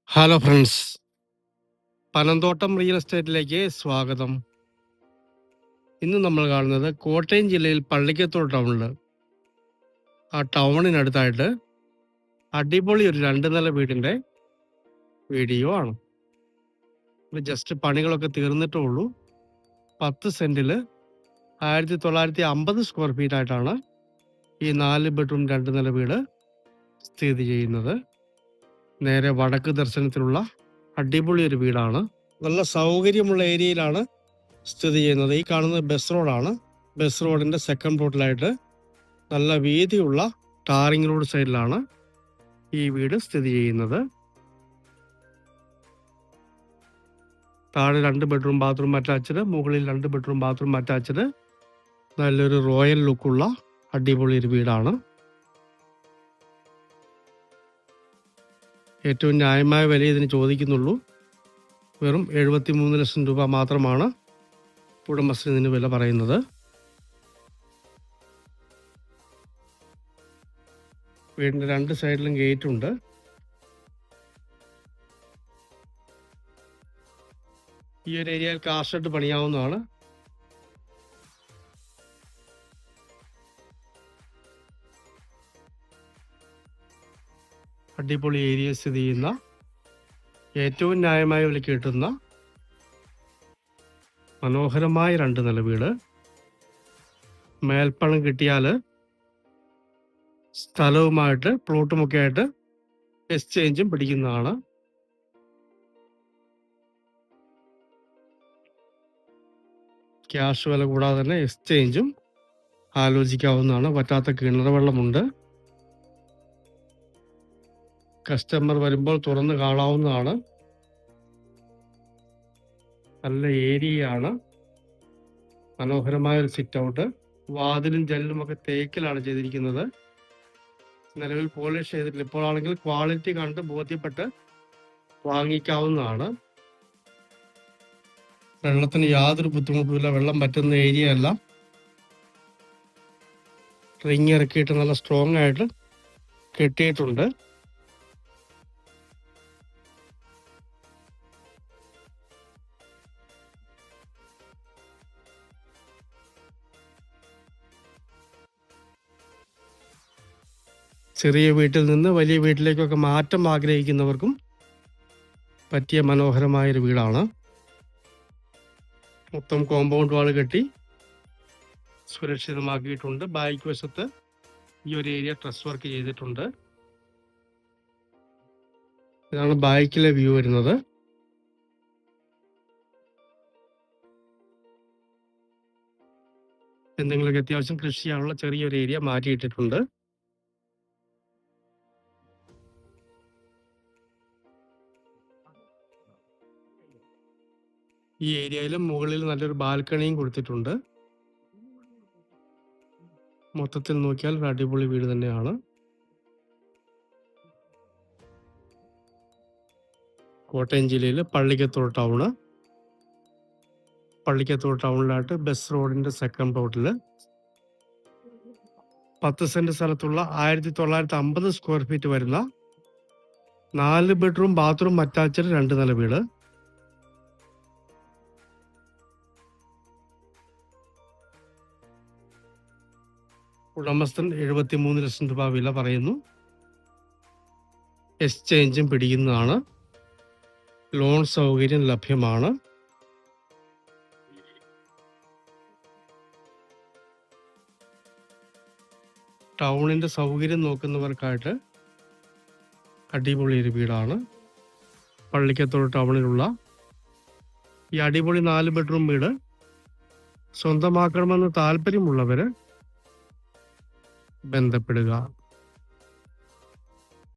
Hello friends, Panamthottam real എസ്റ്റേറ്റിലേക്ക് സ്വാഗതം. ഇന്ന് നമ്മൾ കാണുന്നത് കോട്ടയം ജില്ലയിൽ പള്ളിക്കത്തോട് ടൗണിൽ, ആ ടൗണിനടുത്തായിട്ട് അടിപൊളി ഒരു 2 നില വീടിൻ്റെ വീഡിയോ ആണ്. ഇത് ജസ്റ്റ് പണികളൊക്കെ തീർന്നിട്ടേ ഉള്ളൂ. 10 സെൻറ്റിൽ 1950 സ്ക്വയർ ഫീറ്റ് ആയിട്ടാണ് ഈ 4 ബെഡ്റൂം 2 നില വീട് സ്ഥിതി ചെയ്യുന്നത്. നേരെ വടക്ക് ദർശനത്തിലുള്ള അടിപൊളി ഒരു വീടാണ്. നല്ല സൗകര്യമുള്ള ഏരിയയിലാണ് സ്ഥിതി ചെയ്യുന്നത്. ഈ കാണുന്നത് ബസ് റോഡാണ്. ബസ് റോഡിൻ്റെ സെക്കൻഡ് പ്ലോട്ടിലായിട്ട് നല്ല വീതിയുള്ള ടാറിംഗ് റോഡ് സൈഡിലാണ് ഈ വീട് സ്ഥിതി ചെയ്യുന്നത്. താഴെ 2 ബെഡ്റൂം ബാത്റൂം അറ്റാച്ച്ഡ്, മുകളിൽ 2 ബെഡ്റൂം ബാത്റൂം അറ്റാച്ച്ഡ്. നല്ലൊരു റോയൽ ലുക്കുള്ള അടിപൊളി ഒരു വീടാണ്. ഏറ്റവും ന്യായമായ വില ഇതിന് ചോദിക്കുന്നുള്ളൂ. വെറും 73 ലക്ഷം രൂപ മാത്രമാണ് ഉടമസ്ഥൻ ഇതിന് വില പറയുന്നത്. വീടിൻ്റെ 2 സൈഡിലും ഗേറ്റ് ഉണ്ട്. ഈ ഒരു ഏരിയയിൽ കാർ ഷെഡ് പണിയാവുന്നതാണ്. അടിപൊളി ഏരിയ സ്ഥിതി ചെയ്യുന്ന, ഏറ്റവും ന്യായമായ വിലയ്ക്ക് കിട്ടുന്ന മനോഹരമായ 2 നില വീട്. മേൽപ്പണം കിട്ടിയാൽ സ്ഥലവുമായിട്ട് പ്ലോട്ടുമൊക്കെ ആയിട്ട് എക്സ്ചേഞ്ചും പിടിക്കുന്നതാണ്. ക്യാഷ് വില കൂടാതെ തന്നെ എക്സ്ചേഞ്ചും ആലോചിക്കാവുന്നതാണ്. പറ്റാത്ത കിണർ വെള്ളമുണ്ട്. കസ്റ്റമർ വരുമ്പോൾ തുറന്ന് കാണാവുന്നതാണ്. നല്ല ഏരിയയാണ്. മനോഹരമായ ഒരു സിറ്റ് ഔട്ട്. വാതിലും ജനലും ഒക്കെ തേക്കിലാണ് ചെയ്തിരിക്കുന്നത്. നിലവിൽ പോളിഷ് ചെയ്തിട്ടില്ല. ഇപ്പോഴാണെങ്കിൽ ക്വാളിറ്റി കണ്ട് ബോധ്യപ്പെട്ട് വാങ്ങിക്കാവുന്നതാണ്. വെള്ളത്തിന് യാതൊരു ബുദ്ധിമുട്ടുമില്ല. വെള്ളം പറ്റുന്ന ഏരിയ അല്ല. റിങ് ഇറക്കിയിട്ട് നല്ല സ്ട്രോങ് ആയിട്ട് കെട്ടിയിട്ടുണ്ട്. ചെറിയ വീട്ടിൽ നിന്ന് വലിയ വീട്ടിലേക്കൊക്കെ മാറ്റം ആഗ്രഹിക്കുന്നവർക്കും പറ്റിയ മനോഹരമായൊരു വീടാണ്. മൊത്തം കോമ്പൗണ്ട് വാൾ കെട്ടി സുരക്ഷിതമാക്കിയിട്ടുണ്ട്. ബാക്ക് വശത്ത് ഈ ഒരു ഏരിയ ട്രസ് വർക്ക് ചെയ്തിട്ടുണ്ട്. ഇതാണ് ബാക്കിലെ വ്യൂ വരുന്നത്. എന്തെങ്കിലുമൊക്കെ അത്യാവശ്യം കൃഷി ചെയ്യാനുള്ള ചെറിയൊരു ഏരിയ മാറ്റിയിട്ടിട്ടുണ്ട്. ഈ ഏരിയയിലും മുകളിൽ നല്ലൊരു ബാൽക്കണിയും കൊടുത്തിട്ടുണ്ട്. മൊത്തത്തിൽ നോക്കിയാൽ ഒരു അടിപൊളി വീട് തന്നെയാണ്. കോട്ടയം ജില്ലയിൽ പള്ളിക്കത്തോട് ടൗണ്. പള്ളിക്കത്തോട് ടൗണിലായിട്ട് ബസ് റോഡിൻ്റെ സെക്കൻഡ് പ്ലോട്ടിൽ 10 സെൻറ്റ് സ്ഥലത്തുള്ള 1950 സ്ക്വയർ ഫീറ്റ് വരുന്ന 4 ബെഡ്റൂം ബാത്റൂം അറ്റാച്ച്ഡ് 2 നില വീട്. ഉടമസ്ഥൻ 73 ലക്ഷം രൂപ വില പറയുന്നു. എക്സ്ചേഞ്ചും പിടിക്കുന്നതാണ്. ലോൺ സൗകര്യം ലഭ്യമാണ്. ടൗണിൻ്റെ സൗകര്യം നോക്കുന്നവർക്കായിട്ട് അടിപൊളി ഒരു വീടാണ്. പള്ളിക്കത്തോട് ടൗണിലുള്ള ഈ അടിപൊളി 4 ബെഡ്റൂം വീട് സ്വന്തമാക്കണമെന്ന് താല്പര്യമുള്ളവർ ബന്ധപ്പെടുക.